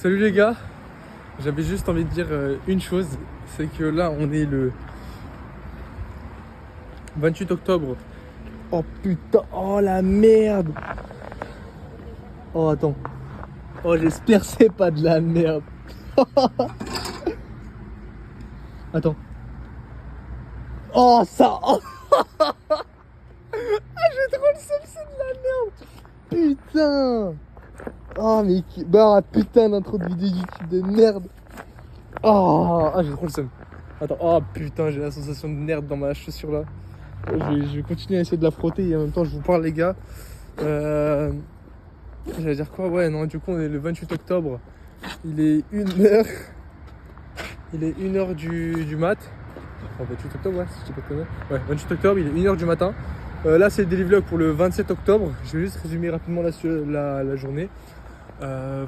Salut les gars, j'avais juste envie de dire une chose, c'est que là on est le 28 octobre. Oh putain, oh la merde. Oh attends, oh j'espère c'est pas de la merde. Attends. Oh ça, oh. Ah j'ai trop le seum, c'est de la merde. Putain. Oh mais bah putain d'intro de vidéo YouTube de merde. Oh ah j'ai trop le seum. Attends, oh putain j'ai la sensation de merde dans ma chaussure là. Je vais continuer à essayer de la frotter et en même temps je vous parle les gars. J'allais dire quoi? Ouais non du coup on est le 28 octobre. Il est 1h. Il est 1h du mat. Enfin 28 octobre ouais si je dis pas de conneries. Ouais 28 octobre il est 1h du matin. Là c'est le daily vlog pour le 27 octobre. Je vais juste résumer rapidement la journée.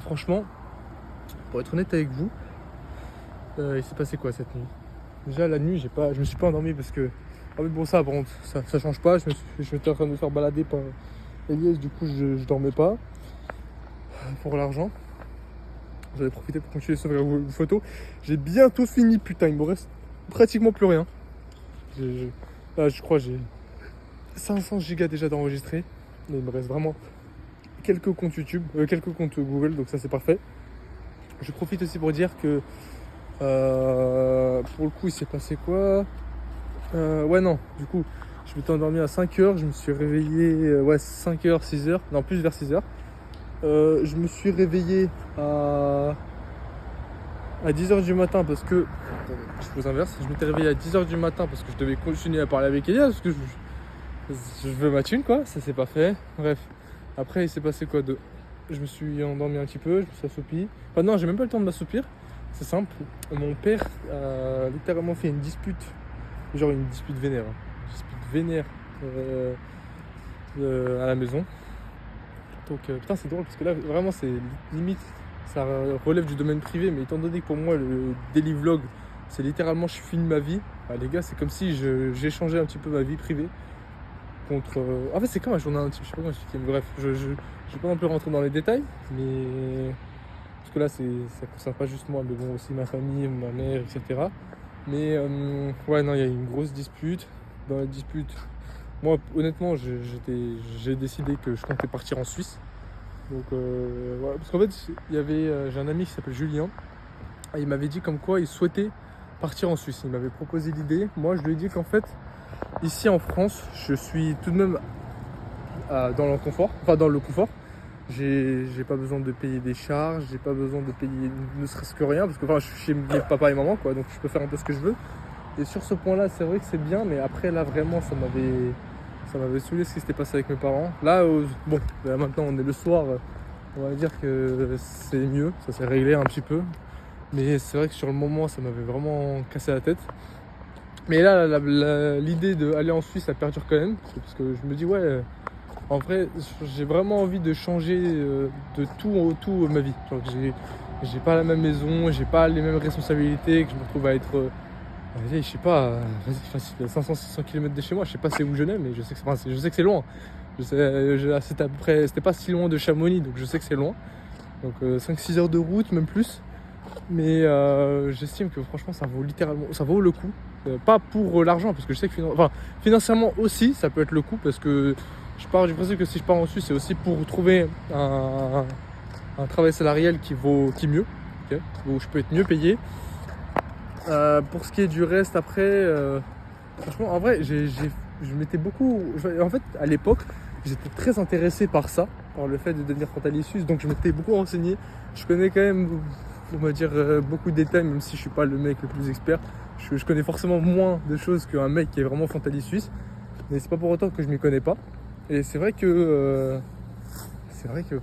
Franchement, pour être honnête avec vous, il s'est passé quoi cette nuit? Déjà la nuit je me suis pas endormi parce que en fait bon ça par contre ça change pas. Je m'étais en train de me faire balader par Elias, du coup je dormais pas pour l'argent. J'avais profité pour continuer sur vos photos. J'ai bientôt fini putain, il me reste pratiquement plus rien. Là je crois j'ai 500 gigas déjà d'enregistré. Mais il me reste vraiment quelques comptes YouTube, quelques comptes Google, donc ça c'est parfait. Je profite aussi pour dire que pour le coup il s'est passé quoi? Ouais non, du coup je m'étais endormi à 5h, je me suis réveillé 5h, 6h, non plus vers 6h. Je me suis réveillé à 10h du matin parce que... Attendez, je vous inverse, je m'étais réveillé à 10h du matin parce que je devais continuer à parler avec Elia parce que je veux ma thune quoi, ça s'est pas fait. Bref, après il s'est passé quoi de... Je me suis endormi un petit peu, je me suis assoupi. Enfin non, j'ai même pas le temps de m'assoupir. C'est simple, mon père a littéralement fait une dispute, genre une dispute vénère, à la maison. Donc putain c'est drôle parce que là vraiment c'est limite, ça relève du domaine privé, mais étant donné que pour moi le daily vlog c'est littéralement je filme ma vie, bah, les gars c'est comme si j'échangeais un petit peu ma vie privée contre... En fait c'est comme un journal intime, je sais pas comment expliquer, mais bref, je vais pas non plus rentrer dans les détails, mais... Parce que là ça concerne pas juste moi, mais bon aussi ma famille, ma mère, etc. Mais ouais non, il y a eu une grosse dispute. Dans la dispute, moi honnêtement j'ai décidé que je comptais partir en Suisse. Donc voilà, parce qu'en fait j'ai un ami qui s'appelle Julien, et il m'avait dit comme quoi il souhaitait partir en Suisse. Il m'avait proposé l'idée. Moi je lui ai dit qu'en fait ici en France je suis tout de même dans le confort, j'ai pas besoin de payer des charges, j'ai pas besoin de payer ne serait-ce que rien parce que enfin, je suis chez mes papa et maman quoi, donc je peux faire un peu ce que je veux. Et sur ce point là c'est vrai que c'est bien, mais après là vraiment ça m'avait saoulé ce qui s'était passé avec mes parents. Là bon là, maintenant on est le soir, on va dire que c'est mieux, ça s'est réglé un petit peu, mais c'est vrai que sur le moment ça m'avait vraiment cassé la tête. Mais là l'idée d'aller en Suisse ça perdure quand même parce que je me dis ouais, en vrai j'ai vraiment envie de changer de tout ma vie. Genre, j'ai pas la même maison, j'ai pas les mêmes responsabilités, que je me retrouve à être je sais pas, facile 500-600 km de chez moi, je sais pas c'est où je n'ai, mais je sais que c'est loin. C'était à peu près, c'était pas si loin de Chamonix, donc je sais que c'est loin. Donc 5-6 heures de route, même plus. Mais j'estime que franchement ça vaut le coup. Pas pour l'argent, parce que je sais que financièrement aussi ça peut être le coup, parce que je pars du principe que si je pars en Suisse, c'est aussi pour trouver un travail salarial qui est mieux, okay, où je peux être mieux payé. Pour ce qui est du reste après, franchement en vrai je m'étais beaucoup... En fait à l'époque j'étais très intéressé par ça, par le fait de devenir frontalier suisse, donc je m'étais beaucoup renseigné. Je connais quand même, on va dire, beaucoup de détails, même si je suis pas le mec le plus expert. Je connais forcément moins de choses qu'un mec qui est vraiment frontalier suisse, mais c'est pas pour autant que je m'y connais pas. Et c'est vrai que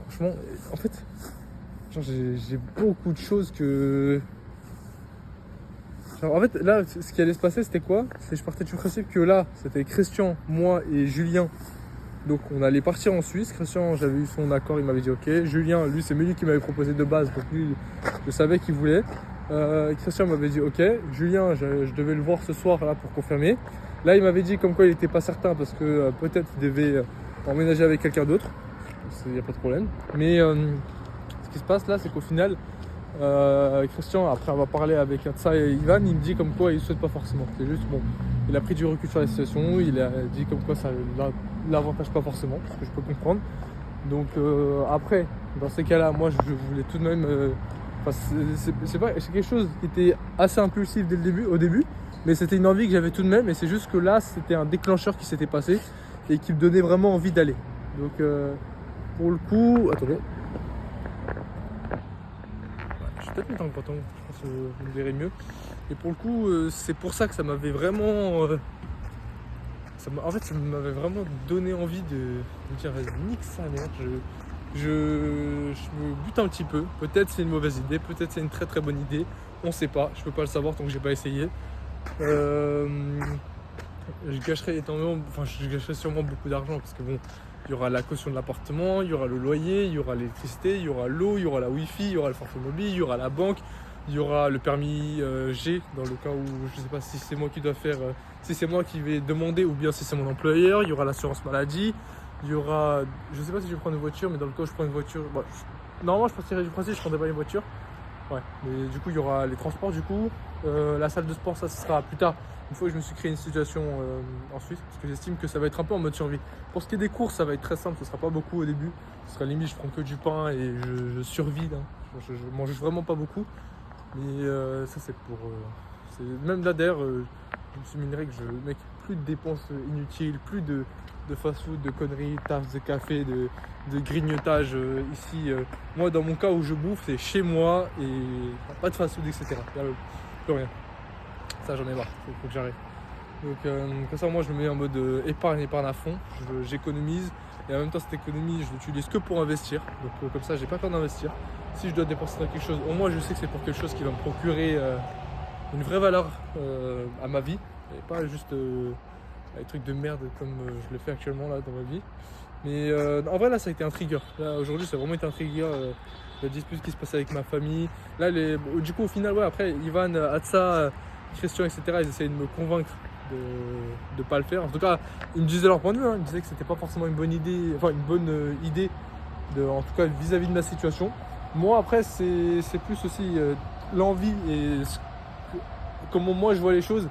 franchement en fait genre j'ai beaucoup de choses que... En fait, là, ce qui allait se passer, c'était quoi? Je partais du principe que là, c'était Christian, moi et Julien. Donc, on allait partir en Suisse. Christian, j'avais eu son accord, il m'avait dit OK. Julien, lui, c'est lui qui m'avait proposé de base. Donc, lui, je savais qu'il voulait. Christian m'avait dit OK. Julien, je devais le voir ce soir là pour confirmer. Là, il m'avait dit comme quoi il n'était pas certain parce que peut-être il devait emménager avec quelqu'un d'autre. Il n'y a pas de problème. Mais ce qui se passe là, c'est qu'au final, Christian, après avoir parlé avec Atsa et Ivan, il me dit comme quoi il souhaite pas forcément. C'est juste bon, il a pris du recul sur la situation, il a dit comme quoi ça l'avantage pas forcément, ce que je peux comprendre. Donc après, dans ces cas-là, moi je voulais tout de même. C'est quelque chose qui était assez impulsif au début, mais c'était une envie que j'avais tout de même, et c'est juste que là c'était un déclencheur qui s'était passé et qui me donnait vraiment envie d'aller. Donc pour le coup, attendez. Je vais peut-être mettre un pantalon, je pense que vous me verrez mieux. Et pour le coup, c'est pour ça que ça m'avait vraiment. En fait, ça m'avait vraiment donné envie de me dire vas-y, nique sa mère. Je me bute un petit peu. Peut-être c'est une mauvaise idée, peut-être c'est une très très bonne idée. On sait pas, je peux pas le savoir tant que j'ai pas essayé. Je gâcherai sûrement beaucoup d'argent parce que bon, il y aura la caution de l'appartement, il y aura le loyer, il y aura l'électricité, il y aura l'eau, il y aura la wifi, il y aura le forfait mobile, il y aura la banque, il y aura le permis G dans le cas où je sais pas si c'est moi qui dois faire, si c'est moi qui vais demander ou bien si c'est mon employeur, il y aura l'assurance maladie, il y aura, je sais pas si je vais prendre une voiture, mais dans le cas où je prends une voiture, normalement je partirais du principe que je prendrais pas une voiture. Ouais, mais du coup il y aura les transports du coup, la salle de sport ça sera plus tard, une fois que je me suis créé une situation en Suisse, parce que j'estime que ça va être un peu en mode survie. Pour ce qui est des courses ça va être très simple, ce sera pas beaucoup au début, ce sera limite je prends que du pain et je survis, hein. Je mange vraiment pas beaucoup, mais ça c'est pour... même là d'ailleurs, je me suis mis une règle, mec, plus de dépenses inutiles, plus de fast-food, de conneries, tasses de café, de grignotage ici. Moi, dans mon cas où je bouffe, c'est chez moi et pas de fast-food, etc. Plus rien. Ça, j'en ai marre. Faut que j'arrête. Donc, comme ça, moi, je me mets en mode épargne à fond. J'économise et en même temps, cette économie, je l'utilise que pour investir. Donc, comme ça, j'ai pas peur d'investir. Si je dois dépenser dans quelque chose, au moins, je sais que c'est pour quelque chose qui va me procurer une vraie valeur à ma vie et pas juste des trucs de merde comme je le fais actuellement là dans ma vie. Mais en vrai là ça a été un trigger. Là aujourd'hui ça a vraiment été un trigger, la dispute qui se passe avec ma famille. Là du coup au final ouais, après Ivan, Atsa, Christian etc. ils essayaient de me convaincre de pas le faire. En tout cas ils me disaient leur point de vue, hein. Ils me disaient que c'était pas forcément une bonne idée, enfin une bonne idée en tout cas vis-à-vis de ma situation. Moi après c'est plus aussi l'envie et comment moi je vois les choses.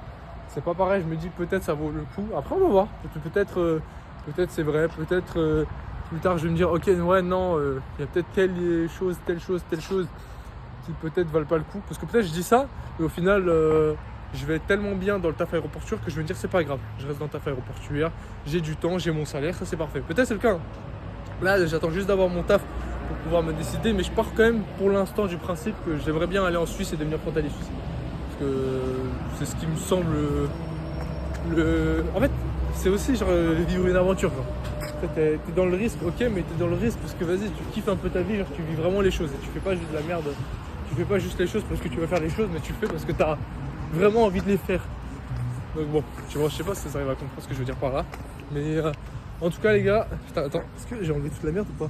C'est pas pareil, je me dis peut-être ça vaut le coup. Après on va voir, peut-être c'est vrai, peut-être plus tard je vais me dire ok ouais non, il y a peut-être telle chose qui peut-être valent pas le coup. Parce que peut-être je dis ça, mais au final je vais être tellement bien dans le taf aéroportuaire que je vais me dire c'est pas grave, je reste dans le taf aéroportuaire, j'ai du temps, j'ai mon salaire, ça c'est parfait. Peut-être c'est le cas. Là j'attends juste d'avoir mon taf pour pouvoir me décider, mais je pars quand même pour l'instant du principe que j'aimerais bien aller en Suisse et devenir frontalier suisse. Parce que c'est ce qui me semble En fait, c'est aussi genre vivre une aventure. T'es dans le risque, ok, mais t'es dans le risque parce que vas-y, tu kiffes un peu ta vie, genre tu vis vraiment les choses et tu fais pas juste de la merde. Tu fais pas juste les choses parce que tu vas faire les choses, mais tu le fais parce que t'as vraiment envie de les faire. Donc bon, tu vois, je sais pas si ça arrive à comprendre ce que je veux dire par là. Mais en tout cas les gars, putain, attends, est-ce que j'ai enlevé toute la merde ou pas?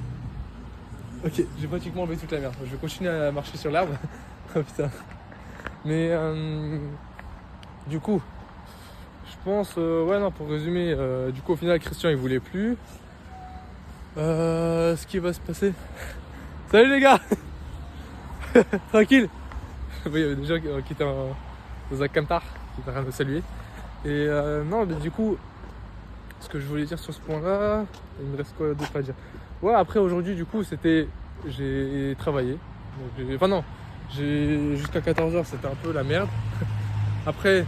Ok, j'ai pratiquement enlevé toute la merde. Je vais continuer à marcher sur l'arbre. Oh putain. Mais du coup, je pense, ouais non, pour résumer, du coup au final Christian il voulait plus. Ce qui va se passer. Salut les gars. Tranquille. Il y avait des gens qui étaient dans un camtar, qui étaient en train de me saluer. Et non, mais du coup, ce que je voulais dire sur ce point-là, il me reste quoi d'autre à dire? Ouais, après aujourd'hui, du coup, j'ai travaillé. Donc, jusqu'à 14h, c'était un peu la merde. Après,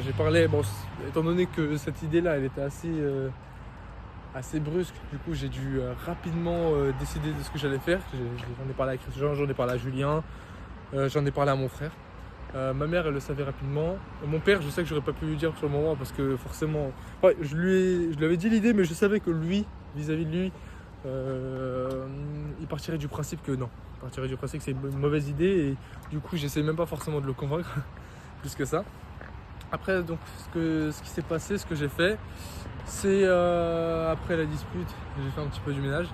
j'ai parlé, bon, étant donné que cette idée-là, elle était assez brusque, du coup, j'ai dû rapidement décider de ce que j'allais faire. J'en ai parlé à Christian, j'en ai parlé à Julien, j'en ai parlé à mon frère. Ma mère, elle le savait rapidement. Mon père, je sais que j'aurais pas pu lui dire sur le moment parce que forcément, ouais, je lui avais dit l'idée, mais je savais que lui, vis-à-vis de lui, il partirait du principe que non. Il partirait du principe que c'est une mauvaise idée et du coup, j'essaie même pas forcément de le convaincre plus que ça. Après, donc, ce qui s'est passé, ce que j'ai fait, c'est après la dispute, j'ai fait un petit peu du ménage.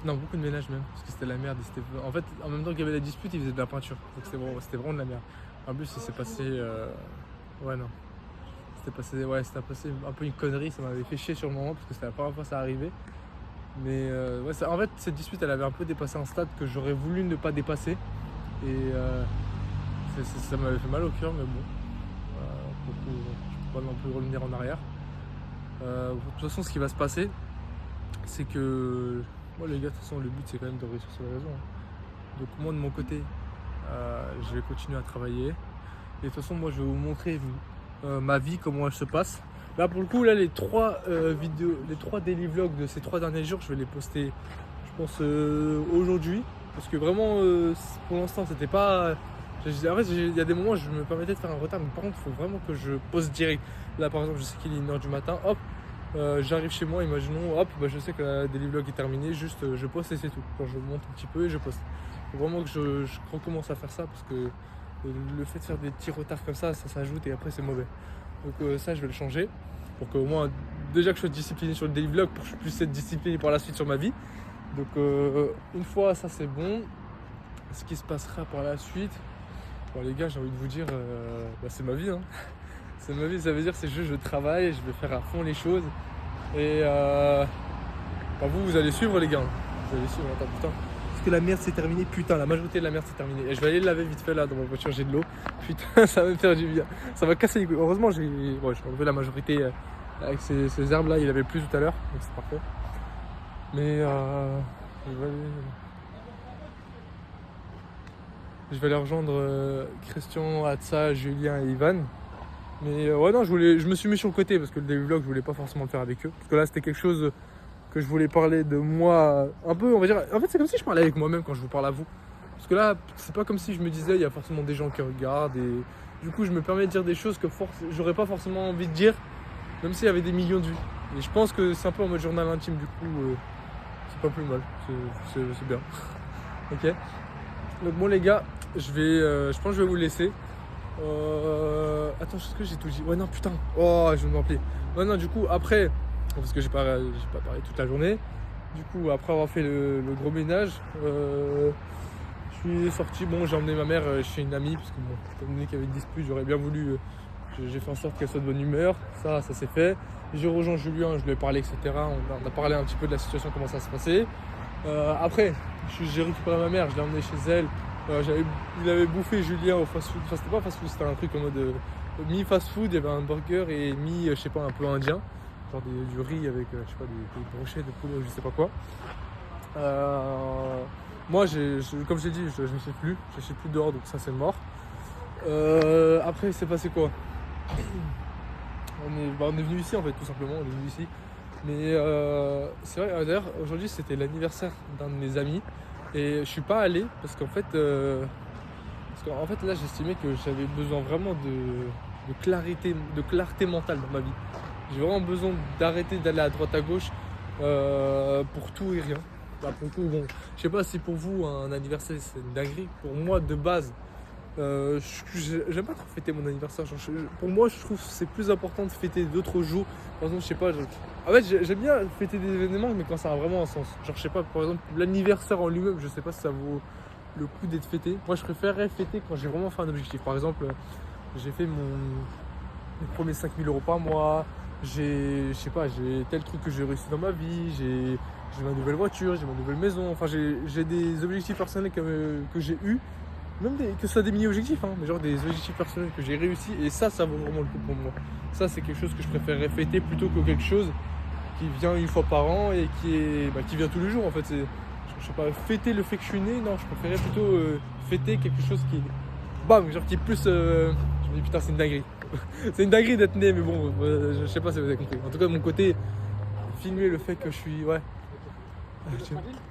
Non, beaucoup de ménage même, parce que c'était la merde. En fait, en même temps qu'il y avait la dispute, il faisait de la peinture. Donc c'était vraiment de la merde. En plus, il s'est passé... Ouais, non. C'était passé un peu une connerie. Ça m'avait fait chier sur le moment, parce que c'était la première fois que ça arrivait. Mais en fait, cette dispute, elle avait un peu dépassé un stade que j'aurais voulu ne pas dépasser. Et ça m'avait fait mal au cœur, mais bon, pour le coup, je peux pas non plus revenir en arrière. De toute façon, ce qui va se passer, c'est que moi, les gars, de toute façon, le but c'est quand même de réussir sur les réseaux. Donc moi, de mon côté, je vais continuer à travailler. Et de toute façon, moi, je vais vous montrer ma vie, comment elle se passe. Là, pour le coup, là, les 3 vidéos, les 3 daily vlogs de ces 3 derniers jours, je vais les poster, je pense, aujourd'hui. Parce que vraiment, pour l'instant, c'était pas... En fait, il y a des moments où je me permettais de faire un retard, mais par contre, il faut vraiment que je poste direct. Là, par exemple, je sais qu'il est 1h du matin, hop, j'arrive chez moi, imaginons, hop, je sais que la daily vlog est terminée, juste je poste et c'est tout. Quand je monte un petit peu et je poste. Il faut vraiment que je recommence à faire ça parce que le fait de faire des petits retards comme ça s'ajoute et après c'est mauvais. Donc ça, je vais le changer pour qu'au moins, déjà que je sois discipliné sur le daily vlog, pour que je puisse être discipliné par la suite sur ma vie. Donc une fois ça c'est bon, ce qui se passera par la suite, bon les gars, j'ai envie de vous dire, c'est ma vie, hein. C'est ma vie, ça veut dire c'est juste je travaille, je vais faire à fond les choses et vous allez suivre les gars, vous allez suivre, attends putain, parce que la merde s'est terminée, putain, la majorité de la merde s'est terminée et je vais aller le laver vite fait là dans ma voiture, j'ai de l'eau, putain ça va me faire du bien, ça va casser les couilles, heureusement j'ai enlevé la majorité avec ces herbes là, il avait plus tout à l'heure, donc c'est parfait. Mais je vais aller rejoindre Christian, Atsa, Julien et Ivan. Mais ouais non, je me suis mis sur le côté parce que le daily vlog je voulais pas forcément le faire avec eux. Parce que là c'était quelque chose que je voulais parler de moi un peu, on va dire. En fait c'est comme si je parlais avec moi-même quand je vous parle à vous. Parce que là c'est pas comme si je me disais il y a forcément des gens qui regardent et du coup je me permets de dire des choses que j'aurais pas forcément envie de dire même s'il y avait des millions de vues. Et je pense que c'est un peu en mode journal intime du coup. C'est pas plus mal, c'est bien. Ok. Donc bon les gars, je pense que je vais vous laisser. Attends, est-ce que j'ai tout dit? Ouais non putain. Oh je vais me rappeler. Ouais non du coup après, parce que j'ai pas parlé toute la journée. Du coup après avoir fait le gros ménage, je suis sorti. Bon j'ai emmené ma mère chez une amie parce que bon, étant donné qu'il y avait une dispute, j'aurais bien voulu. J'ai fait en sorte qu'elle soit de bonne humeur, ça s'est fait. J'ai rejoint Julien, je lui ai parlé, etc. On a parlé un petit peu de la situation, comment ça se passait. Après, j'ai récupéré ma mère, je l'ai emmenée chez elle. Il avait bouffé Julien au fast-food. Enfin, c'était pas fast-food, c'était un truc en mode mi-fast-food. Il y avait un burger et je sais pas, un peu indien. Genre du riz avec, je sais pas, des brochettes de poulet ou je sais pas quoi. Moi, comme je l'ai dit, je ne sais plus. Je suis plus dehors, donc ça c'est mort. Après, il s'est passé quoi? On est venu ici en fait, tout simplement, on est venu ici. Mais c'est vrai, d'ailleurs, aujourd'hui c'était l'anniversaire d'un de mes amis et je suis pas allé parce qu'en fait, là j'estimais que j'avais besoin vraiment de clarté mentale dans ma vie. J'ai vraiment besoin d'arrêter d'aller à droite à gauche pour tout et rien. Bah, pour le coup, bon, je sais pas si pour vous un anniversaire c'est une dinguerie. Pour moi de base, j'aime pas trop fêter mon anniversaire. Genre, pour moi, je trouve que c'est plus important de fêter d'autres jours. Par exemple, je sais pas. En fait, j'aime bien fêter des événements, mais quand ça a vraiment un sens. Genre, je sais pas, par exemple, l'anniversaire en lui-même, je sais pas si ça vaut le coup d'être fêté. Moi, je préférerais fêter quand j'ai vraiment fait un objectif. Par exemple, j'ai fait mes premiers 5 000 € par mois. Je sais pas, j'ai tel truc que j'ai réussi dans ma vie. J'ai ma nouvelle voiture, j'ai ma nouvelle maison. Enfin, j'ai des objectifs personnels que j'ai eus. Même que ce soit des mini-objectifs, hein, mais genre des objectifs personnels que j'ai réussi et ça vaut vraiment le coup pour moi. Ça c'est quelque chose que je préférerais fêter plutôt que quelque chose qui vient une fois par an et qui vient tous les jours en fait. Je sais pas, fêter le fait que je suis né, non, je préférerais plutôt fêter quelque chose qui est plus... je me dis putain c'est une dinguerie. C'est une dinguerie d'être né mais bon, je sais pas si vous avez compris. En tout cas de mon côté, filmer le fait que je suis... Ouais.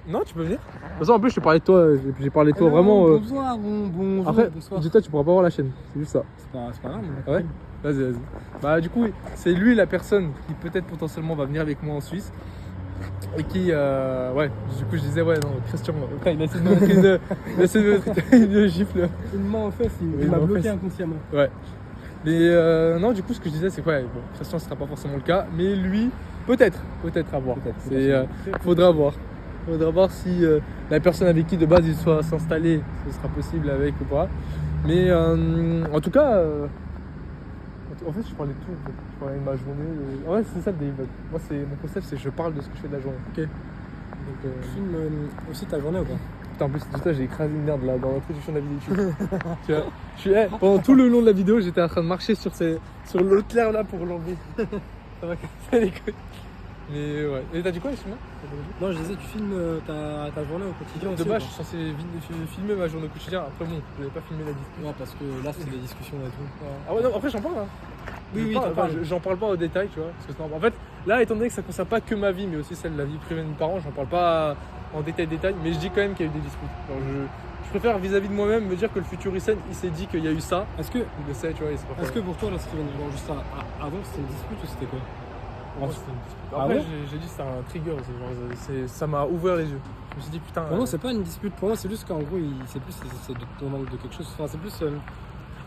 Non, tu peux venir. De toute façon, en plus, je te parlais de toi. J'ai parlé de toi vraiment. Bonsoir, bonjour. Après, bonsoir. dis-toi, tu pourras pas voir la chaîne. C'est juste ça. C'est pas grave. Ouais. Vas-y. Bah, du coup, c'est lui la personne qui peut-être potentiellement va venir avec moi en Suisse. Et qui, ouais, du coup, je disais, ouais, non, Christian, il a essayé de me une gifle. Une main en fesse, il m'a bloqué inconsciemment. Ouais. Mais non, du coup, ce que je disais, c'est quoi, bon, Christian, ce sera pas forcément le cas, mais lui, peut-être à voir. Faudra voir. Faudra voir si la personne avec qui de base il soit s'installer, ce sera possible avec ou pas. Mais en tout cas, en fait, je parlais de tout. En fait. Je parlais de ma journée. Ouais, c'est ça le daily vlog. Moi, mon concept, c'est que je parle de ce que je fais de la journée. Ok. Donc, filme aussi ta journée ou pas? putain, en plus, putain, j'ai écrasé une merde là dans l'introduction de la vidéo YouTube. Tu vois, pendant tout le long de la vidéo, j'étais en train de marcher sur l'autre clair là pour l'enlever. Ça va casser les couilles. Mais ouais. Et t'as dit quoi, excuse-moi? Non, je disais, tu filmes ta journée au quotidien De aussi, base, ou je suis censé filmer ma journée au quotidien. Après, bon, je n'avais pas filmé la discussion. pas? Ouais, parce que là, c'est des discussions et tout. Ah ouais, non, après, j'en parle. Hein. J'en parle pas au détail, tu vois. Parce que, en fait, là, étant donné que ça concerne pas que ma vie, mais aussi celle de la vie privée de mes parents, j'en parle pas en détail, mais je dis quand même qu'il y a eu des disputes. Alors, je préfère vis-à-vis de moi-même me dire que le futur Hissène, il s'est dit qu'il y a eu ça. Est-ce que, Il le sait, tu vois. est-ce que pour toi, là, ce qui vient de juste avant, c'était une dispute ou c'était quoi? Moi, c'était une dispute. Ah Après, ouais j'ai dit que c'était un trigger. Ça m'a ouvert les yeux. Je me suis dit, putain. Pour moi, c'est pas une dispute. Pour moi, c'est juste qu'en gros, c'est de convaincre de quelque chose. Enfin, c'est plus.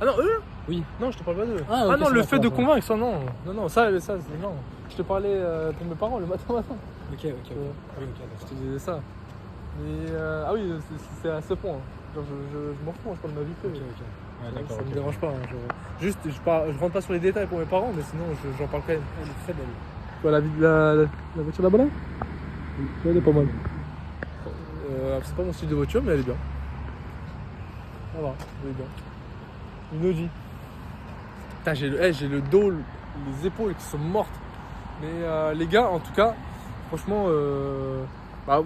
Ah non, eux? Oui. Non, je te parle pas d'eux. Ah, ok, non, c'est le bon, fait de ça va. convaincre, ça, non. Non, ça, non. Je te parlais pour mes parents le matin. Ok. Oui, ok. Je te disais ça. Mais ah oui, c'est à ce point. Genre, je m'en fous, je parle de ma vie privée. Ok. Ouais, Ça d'accord. me dérange pas. Hein, juste, je rentre pas sur les détails pour mes parents, mais sinon, j'en parle quand même. Elle est très belle. Quoi, la voiture là-bas là? Oui, elle est pas mal. C'est pas mon style de voiture, mais elle est bien. Ça va, elle est bien. Une Audi. Putain, j'ai le dos, les épaules qui sont mortes. Mais les gars, en tout cas, franchement, en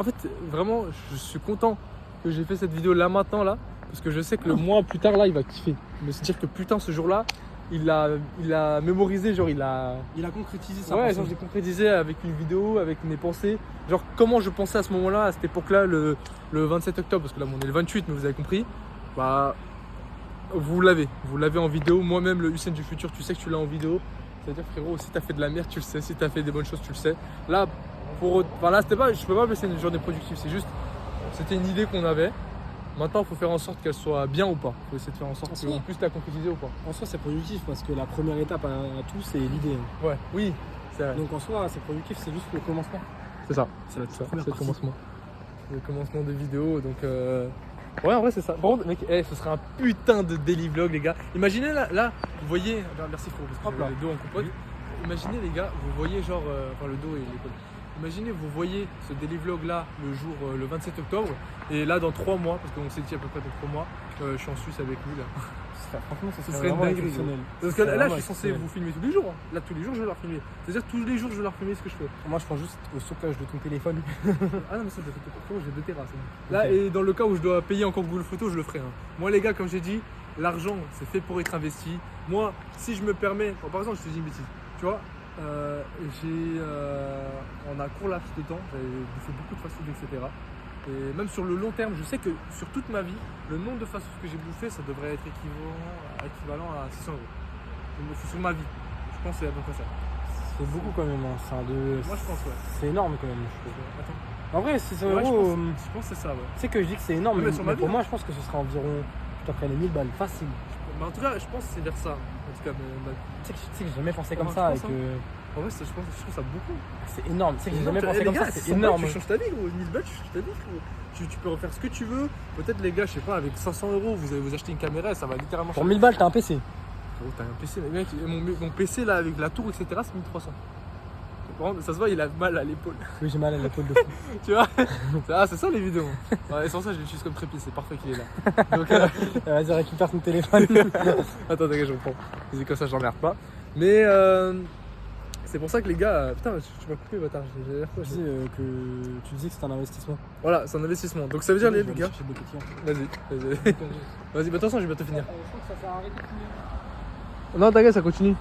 fait, vraiment, je suis content que j'ai fait cette vidéo là maintenant là, parce que je sais que le mois plus tard là, il va kiffer. Me se dire que putain, ce jour-là, il a mémorisé, genre il a concrétisé ça. ouais, genre j'ai concrétisé avec une vidéo, avec mes pensées, genre comment je pensais à ce moment-là, à cette époque-là, le 27 octobre, parce que là on est le 28, mais vous avez compris. Bah, vous l'avez en vidéo. Moi-même, le Hussein du futur, tu sais que tu l'as en vidéo. C'est-à-dire, frérot, si t'as fait de la merde, tu le sais. Si t'as fait des bonnes choses, tu le sais. Là, c'était pas, je peux pas appeler ça une journée productive. C'est juste, c'était une idée qu'on avait. Maintenant, il faut faire en sorte qu'elle soit bien ou pas. Il faut essayer de faire en sorte qu'on puisse la concrétiser ou pas. En soi, c'est productif parce que la première étape à tout, c'est l'idée. Ouais, oui, c'est vrai. Donc en soi, c'est productif, c'est juste le commencement. C'est ça. C'est la C'est première le partie. commencement. Le commencement des vidéos. Donc, ouais, en vrai, c'est ça. Par contre, mec, ce serait un putain de daily vlog, les gars. Imaginez là, vous voyez. Merci, Fro, parce que Hop là. j'ai les dos en compote. Imaginez, les gars, vous voyez, genre, le dos et l'épaule. Imaginez, vous voyez ce daily vlog là le 27 octobre. Et là, dans 3 mois, parce qu'on s'est dit à peu près dans 3 mois, je suis en Suisse avec lui là. Franchement, Ce serait une vraiment dinguerie. exceptionnel. Parce que là, je suis Vraiment censé exceptionnel. vous filmer tous les jours. Hein. Là, tous les jours, je vais leur filmer. C'est-à-dire, tous les jours, je vais leur filmer ce que je fais. Moi, je pense juste au stockage de ton téléphone. Ah non, mais ça, j'ai 2 terras. Là, Ok. et dans le cas où je dois payer encore Google Photos, je le ferai. Hein. Moi, les gars, comme j'ai dit, l'argent, c'est fait pour être investi. Moi, si je me permets, bon, par exemple, je te dis une bêtise. Tu vois, on a court laps de temps, j'avais bouffé beaucoup de fast-food, etc. Et même sur le long terme, je sais que sur toute ma vie, le nombre de fast-food que j'ai bouffé, ça devrait être équivalent à 600 euros. Sur ma vie. Je pense que c'est à peu près ça. C'est beaucoup quand même. Hein. Moi, je pense, ouais. C'est énorme quand même. Je trouve. Attends. En vrai, 600 Ouais, euros. je pense que c'est ça, ouais. Tu sais que je dis que c'est énorme, Mais mais, sur ma pour vie, moi, je pense que ce sera environ. Je t'en les 1000 balles, facile. Mais en tout cas, je pense que c'est vers ça. En tout cas, Tu sais que j'ai jamais pensé comme Ouais, ça. je Et pense, que en vrai, je trouve ça beaucoup. c'est énorme. Tu sais que j'ai jamais Eh, pensé les comme gars, ça, c'est 100 balles, énorme. Tu changes ta vie, gros. 1000 balles, tu changes ta vie, frérot. Tu peux refaire ce que tu veux. Peut-être, les gars, je sais pas, avec 500 euros, vous allez vous acheter une caméra et ça va littéralement Pour changer. 1000 balles, t'as un PC. Frérot, t'as un PC, mais mec, mon PC là, avec la tour, etc., c'est 1300. Par contre, ça se voit, il a mal à l'épaule. Oui, j'ai mal à l'épaule de fou. Tu vois? Ah, c'est ça les vidéos. Ouais, et sans ça, je l'utilise comme trépied, c'est parfait qu'il est là. Donc, Vas-y, récupère ton téléphone. attends, t'inquiète, je reprends. C'est comme ça, je l'emmerde pas. Mais c'est pour ça que les gars. Putain, tu m'as coupé, bâtard. J'ai l'air quoi, Je dis que tu disais que c'est un investissement. Voilà, c'est un investissement. Donc ça veut dire, les Je vais gars. aller chercher des petits, hein. Vas-y. Vas-y, bah attention, je vais bientôt finir. Je crois que ça sert à arrêter de filmer. Non, t'inquiète, ça continue.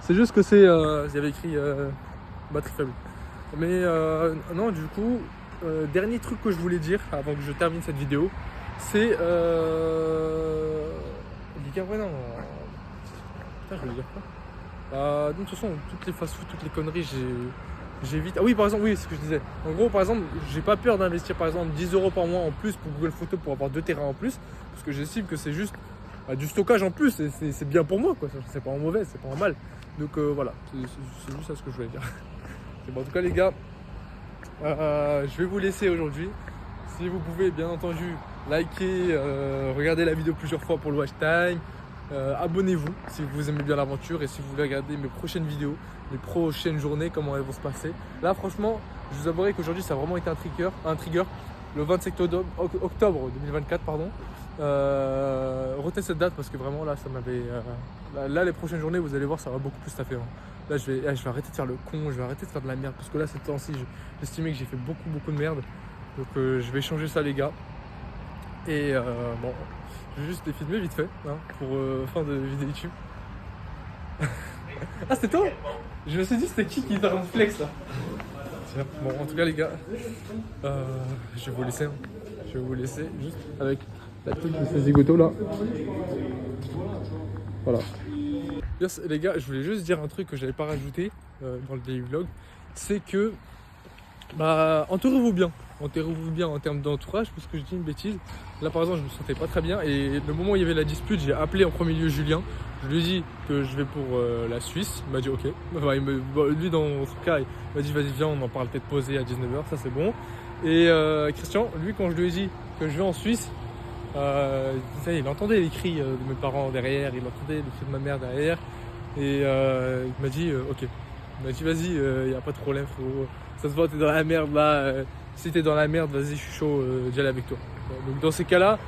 C'est juste que c'est. Il y avait écrit batterie faible. Mais non, du coup, dernier truc que je voulais dire avant que je termine cette vidéo, c'est. Les gars, ouais, non. Putain, je voulais dire quoi? De toute façon, toutes les fast-food, toutes les conneries, j'évite. Ah oui, par exemple, oui, c'est ce que je disais. En gros, par exemple, j'ai pas peur d'investir par exemple 10 euros par mois en plus pour Google Photos pour avoir 2 terrains en plus, parce que j'estime que c'est juste du stockage en plus, et c'est bien pour moi, quoi. C'est pas en mauvais, c'est pas en mal. Donc voilà, c'est juste ça ce que je voulais dire. C'est bon, en tout cas, les gars, je vais vous laisser aujourd'hui. Si vous pouvez, bien entendu, liker, regarder la vidéo plusieurs fois pour le watch time. Abonnez-vous si vous aimez bien l'aventure et si vous voulez regarder mes prochaines vidéos, mes prochaines journées, comment elles vont se passer. Là franchement, je vous avouerai qu'aujourd'hui ça a vraiment été un trigger. le 27 octobre 2024, pardon. Retenez cette date parce que vraiment là, ça m'avait. Là, les prochaines journées, vous allez voir, ça va beaucoup plus taffer. Hein. Là, je vais arrêter de faire le con, je vais arrêter de faire de la merde parce que là, ces temps-ci, j'estimais que j'ai fait beaucoup de merde. Donc, je vais changer ça, les gars. Et bon, je vais juste les filmer vite fait hein, pour fin de vidéo YouTube. Ah, c'était toi? Je me suis dit, c'était qui était en flex là? Tiens, bon, en tout cas, les gars, je vais vous laisser. Hein. Je vais vous laisser juste avec la petite de ces zigotos là. Voilà. Yes, les gars, je voulais juste dire un truc que j'avais pas rajouté dans le daily vlog. C'est que, entourez-vous bien. Enterrez-vous bien en termes d'entourage, parce que je dis une bêtise. Là par exemple, je me sentais pas très bien et le moment où il y avait la dispute, j'ai appelé en premier lieu Julien. Je lui ai dit que je vais pour la Suisse. Il m'a dit ok. Enfin, lui dans son cas, il m'a dit vas-y viens, on en parle peut-être posé à 19h, ça c'est bon. Et Christian, lui quand je lui ai dit que je vais en Suisse, il entendait les cris de mes parents derrière, il entendait les cris de ma mère derrière. Et il m'a dit ok. Il m'a dit vas-y, y a pas de problème frérot. Ça se voit, t'es dans la merde là. Si t'es dans la merde, vas-y, je suis chaud d'y aller avec toi. Donc dans ces cas-là,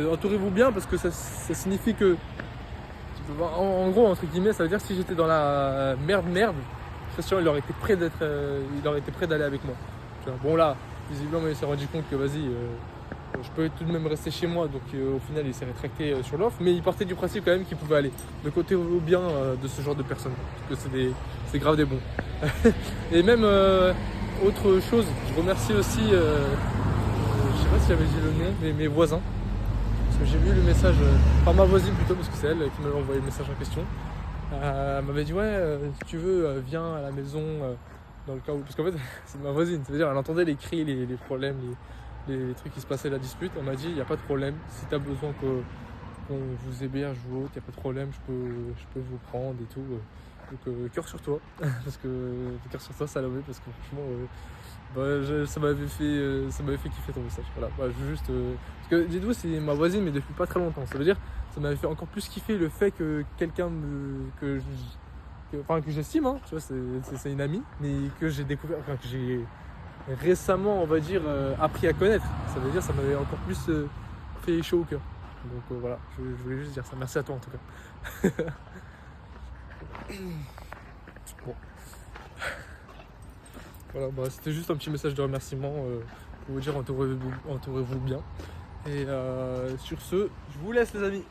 entourez-vous bien parce que ça signifie que, en gros, entre guillemets, ça veut dire que si j'étais dans la merde, Christian, il aurait été prêt d'aller avec moi. Bon là, visiblement, il s'est rendu compte que vas-y, je peux tout de même rester chez moi. Donc au final, il s'est rétracté sur l'offre, mais il partait du principe quand même qu'il pouvait aller. Donc entourez-vous bien de ce genre de personnes, parce que c'est grave des bons. Et même autre chose, je remercie aussi, je sais pas si j'avais dit le nom, mais mes voisins. Parce que j'ai vu le message, par ma voisine plutôt, parce que c'est elle qui m'avait envoyé le message en question. Elle m'avait dit ouais, si tu veux, viens à la maison, dans le cas où... Parce qu'en fait, c'est ma voisine, ça veut dire elle entendait les cris, les problèmes, les trucs qui se passaient, la dispute. Elle m'a dit, il n'y a pas de problème, si tu as besoin qu'on vous héberge ou autre, il n'y a pas de problème, je peux vous prendre et tout. Donc cœur sur toi, parce que cœur sur toi, Salomé, parce que franchement, ça m'avait fait kiffer ton message. Voilà, juste parce que dites-vous, c'est ma voisine, mais depuis pas très longtemps. Ça veut dire, ça m'avait fait encore plus kiffer le fait que quelqu'un que j'estime, hein, tu vois, c'est une amie, mais que j'ai découvert, que j'ai récemment, on va dire, appris à connaître. Ça veut dire, ça m'avait encore plus fait chaud au cœur. Donc voilà, je voulais juste dire ça. Merci à toi en tout cas. Bon. Voilà, c'était juste un petit message de remerciement pour vous dire entourez-vous bien. Et sur ce, je vous laisse les amis.